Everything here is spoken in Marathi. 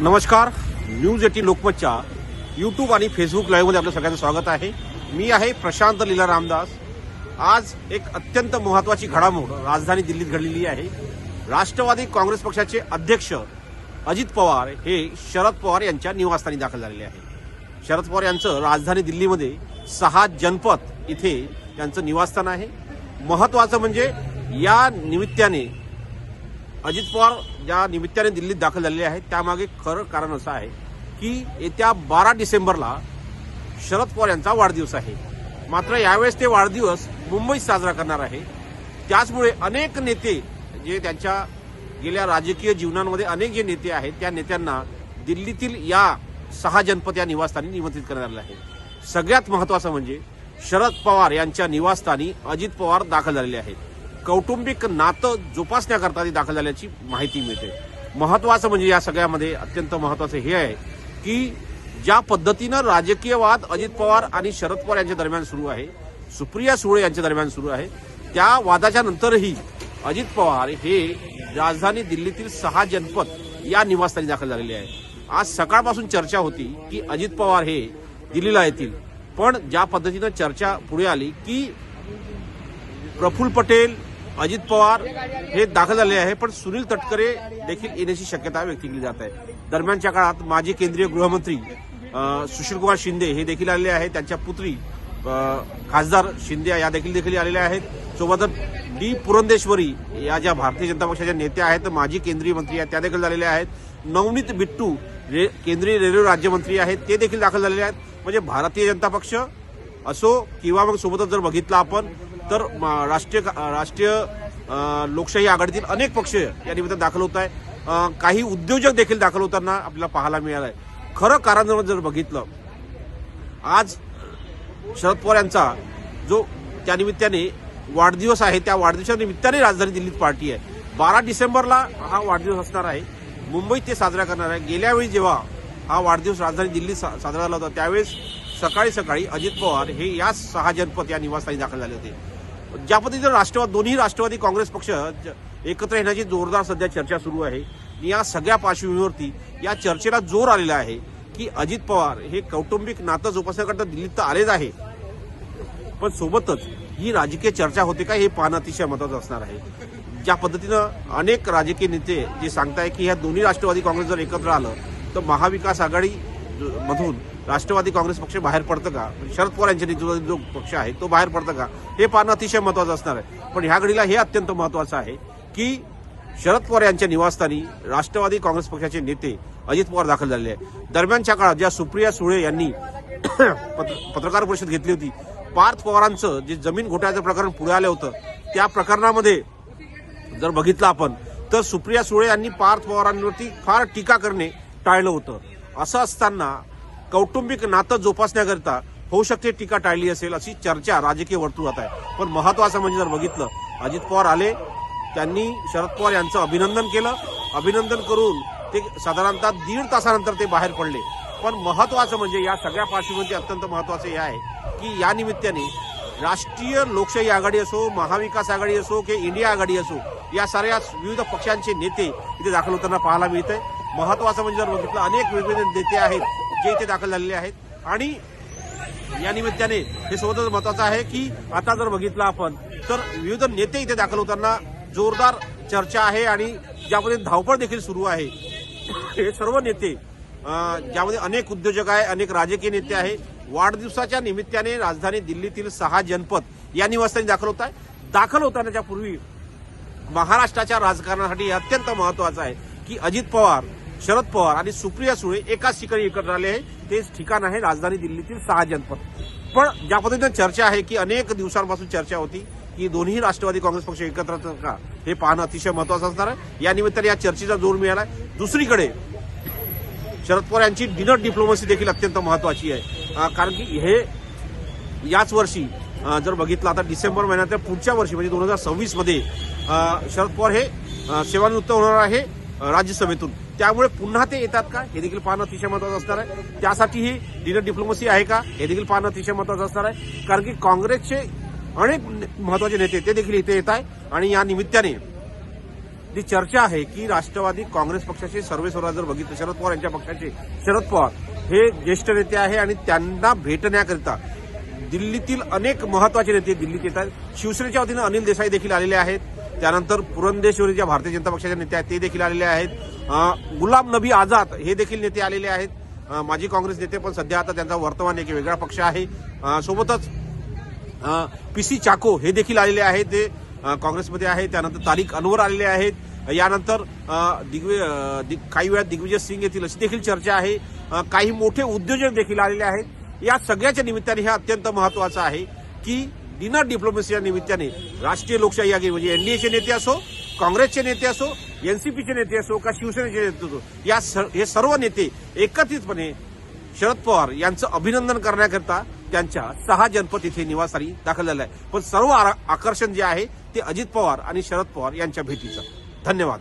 नमस्कार. न्यूज 18 लोकमतच्या यूट्यूब आणि फेसबुक लाईव्हमध्ये आपलं सगळ्यांचं स्वागत आहे. मी आहे प्रशांत लीला रामदास. आज एक अत्यंत महत्त्वाची घडामोड राजधानी दिल्लीत घडलेली आहे. राष्ट्रवादी काँग्रेस पक्षाचे अध्यक्ष अजित पवार हे शरद पवार यांच्या निवासस्थानी दाखल झालेले आहे. शरद पवार यांचं राजधानी दिल्लीमध्ये 6 जनपथ इथे त्यांचं निवासस्थान आहे. महत्त्वाचं म्हणजे या निमित्ताने अजित पवार ज्या निमित्ताने दिल्लीत दाखल झालेले आहेत त्यामागे खरं कारण असं आहे की येत्या 12 डिसेंबरला शरद पवार यांचा वाढदिवस आहे. मात्र यावेळेस ते वाढदिवस मुंबईत साजरा करणार आहे. त्याचमुळे अनेक नेते जे त्यांच्या गेल्या राजकीय जीवनामध्ये अनेक जे नेते आहेत त्या नेत्यांना दिल्लीतील या 6 जनपद या निवासस्थानी निमंत्रित करण्यात आले आहे. सगळ्यात महत्त्वाचं म्हणजे शरद पवार यांच्या निवासस्थानी अजित पवार दाखल झालेले आहेत. कौटुंबिक नातं जोपासण्याकरता ते दाखल झाल्याची माहिती मिळते. महत्त्वाचं म्हणजे या सगळ्यामध्ये अत्यंत महत्त्वाचं हे आहे की ज्या पद्धतीनं राजकीय वाद अजित पवार आणि शरद पवार यांच्या दरम्यान सुरू आहे, सुप्रिया सुळे यांच्या दरम्यान सुरू आहे, त्या वादाच्या नंतरही अजित पवार हे राजधानी दिल्लीतील 6 जनपद या निवासस्थानी दाखल झालेले आहे. आज सकाळपासून चर्चा होती की अजित पवार हे दिल्लीला येतील, पण ज्या पद्धतीनं चर्चा पुढे आली की प्रफुल्ल पटेल, अजित पवार हे दाखल झाले आहे, पण सुनील तटकरे देखील येण्याची शक्यता व्यक्त केली जात आहे. दरम्यानच्या काळात माजी केंद्रीय गृहमंत्री सुशीलकुमार शिंदे हे देखील आलेले आहेत. त्यांच्या पुत्री खासदार शिंदे या देखील आलेल्या आहेत. सोबतच डी पुरंदेश्वरी या ज्या भारतीय जनता पक्षाच्या नेत्या आहेत, माजी केंद्रीय मंत्री आहेत, त्या देखील झालेल्या आहेत. नवनीत बिट्टू केंद्रीय रेल्वे राज्यमंत्री आहेत, ते देखील दाखल झालेले आहेत. म्हणजे भारतीय जनता पक्ष असो किंवा मग सोबतच जर बघितलं आपण तर राष्ट्रीय लोकशाही आघाडीतील अनेक पक्ष या निमित्तानं दाखल होत आहे. काही उद्योजक देखील दाखल होताना आपल्याला पाहायला मिळालं आहे. खरं कारण जर बघितलं, आज शरद पवार यांचा जो त्या निमित्ताने वाढदिवस आहे, त्या वाढदिवसा निमित्ताने राजधानी दिल्लीत पार्टी आहे. 12 डिसेंबरला हा वाढदिवस असणार आहे. मुंबईत ते साजरा करणार आहे. गेल्या वेळी जेव्हा हा वाढदिवस राजधानी दिल्लीत साजरा झाला होता त्यावेळेस सकाळी अजित पवार हे या 6 जनपद या निवासस्थानी दाखल झाले होते. ज्या पद्धतीनं दोन्ही राष्ट्रवादी काँग्रेस पक्ष एकत्र येण्याची जोरदार सध्या चर्चा सुरू आहे. या सगळ्या पार्श्वभूमीवरती या चर्चेला जोर आलेला आहे की अजित पवार हे कौटुंबिक नातं जोपासण्याकरता दिल्लीत तर आलेच आहे, पण सोबतच ही राजकीय चर्चा होते का हे पाहणं अतिशय महत्त्वाचं असणार आहे. ज्या पद्धतीनं अनेक राजकीय नेते जे सांगताय की ह्या दोन्ही राष्ट्रवादी काँग्रेस जर एकत्र आलं तर महाविकास आघाडी मधून राष्ट्रवादी काँग्रेस पक्ष बाहेर पडतं का, शरद पवार यांच्या नेतृत्वातील जो पक्ष आहे तो बाहेर पडतं का, हे पाहणं अतिशय महत्त्वाचं असणार आहे. पण ह्या घडीला हे अत्यंत महत्त्वाचं आहे की शरद पवार यांच्या निवासस्थानी राष्ट्रवादी काँग्रेस पक्षाचे नेते अजित पवार दाखल झालेले आहे. दरम्यानच्या काळात ज्या सुप्रिया सुळे यांनी पत्रकार परिषद घेतली होती, पार्थ पवारांचं जे जमीन घोटाळ्याचं प्रकरण पुढे आलं होतं, त्या प्रकरणामध्ये जर बघितलं आपण तर सुप्रिया सुळे यांनी पार्थ पवारांवरती फार टीका करणे टाळलं होतं. असं असताना कौटुंबिक नातं जोपासण्याकरता होऊ शकते टीका टाळली असेल अशी चर्चा राजकीय वर्तुळात आहे. पण महत्त्वाचं म्हणजे जर बघितलं, अजित पवार आले, त्यांनी शरद पवार यांचं अभिनंदन केलं. अभिनंदन करून ते साधारणतः 1.5 तासानंतर ते बाहेर पडले. पण महत्त्वाचं म्हणजे या सगळ्या पार्श्वभूमीवरती अत्यंत महत्त्वाचं हे आहे की या निमित्ताने राष्ट्रीय लोकशाही आघाडी असो, महाविकास आघाडी असो की इंडिया आघाडी असो, या साऱ्या विविध पक्षांचे नेते इथे दाखल होताना पाहायला मिळतंय. महत्त्वाचं म्हणजे जर बघितलं, अनेक वेगवेगळे नेते आहेत जे इथे दाखल झालेले आहेत. आणि या निमित्ताने हे सोबतच महत्त्वाचं आहे की आता जर बघितलं आपण तर विविध नेते इथे दाखल होताना जोरदार चर्चा आहे आणि ज्यामध्ये धावपळ देखील सुरू आहे. हे सर्व नेते ज्यामध्ये अनेक उद्योजक आहे, अनेक राजकीय नेते आहे, वाढदिवसाच्या निमित्ताने राजधानी दिल्लीतील 6 जनपद या निवासस्थानी दाखल होतानाच्या पूर्वी महाराष्ट्राच्या राजकारणासाठी हे अत्यंत महत्त्वाचं आहे की अजित पवार, शरद पवार आणि सुप्रिया सुळे एकाच ठिकाणी एकत्र आले आहे. तेच ठिकाण आहे राजधानी दिल्लीतील 6 जनपद. पण ज्या पद्धतीनं चर्चा आहे की अनेक दिवसांपासून चर्चा होती की दोन्ही राष्ट्रवादी काँग्रेस पक्ष एकत्र का, हे पाहणं अतिशय महत्त्वाचं असणार आहे. या निमित्ताने या चर्चेचा जोर मिळाला. दुसरीकडे शरद पवार यांची डिनर डिप्लोमसी देखील अत्यंत महत्त्वाची आहे. कारण की हे याच वर्षी जर बघितलं आता डिसेंबर महिन्यात पुढच्या वर्षी म्हणजे 2026 मध्ये शरद पवार हे सेवानिवृत्त होणार आहे राज्यसभेतून. त्यामुळे पुन्हा ते येतात का हे देखील पाहणं अतिशय महत्त्वाचं असणार आहे. त्यासाठी ही डिनर डिप्लोमसी आहे का हे देखील पाहणं अतिशय महत्त्वाचं असणार आहे. कारण की काँग्रेसचे अनेक महत्त्वाचे नेते ते देखील इथे येत आहे आणि या निमित्ताने जी चर्चा आहे की राष्ट्रवादी काँग्रेस पक्षाचे सर्वेसर्वा जर बघितलं, शरद पवार यांच्या पक्षाचे शरद पवार हे ज्येष्ठ नेते आहे आणि त्यांना भेटण्याकरिता दिल्लीतील अनेक महत्वाचे नेते दिल्लीत येतात. शिवसेनेच्या वतीनं अनिल देसाई देखील आलेले आहेत. त्यानंतर पुरंदेश्वरी ज्या भारतीय जनता पक्षाचे नेते आहेत ते देखील आलेले आहेत. गुलाम नबी आझाद हे देखील नेते आलेले आहेत. माजी काँग्रेस नेते, पण सध्या आता त्यांचा वर्तमान एक वेगळा पक्ष आहे. सोबतच पीसी चाको हे देखील आलेले आहेत, ते काँग्रेसमध्ये आहे. त्यानंतर तारिक अनवर आलेले आहेत. यानंतर काही वेळात दिग्विजय सिंग येतील अशी देखील चर्चा आहे. काही मोठे उद्योजक देखील आलेले आहेत. या सगळ्याच्या निमित्ताने हे अत्यंत महत्वाचं आहे की डिनर डिप्लोमसीच्या निमित्ताने राष्ट्रीय लोकशाही आघाडी म्हणजे एनडीएचे नेते असो, काँग्रेसचे नेते असो, एनसीपीचे नेते असो का शिवसेनेचे नेते असो, हे सर्व नेते एकत्रितपणे शरद पवार यांचं अभिनंदन करण्याकरता त्यांच्या 6 जनपद इथे निवासस्थानी दाखल झालं आहे. पण सर्व आकर्षण जे आहे ते अजित पवार आणि शरद पवार यांच्या भेटीचं. धन्यवाद.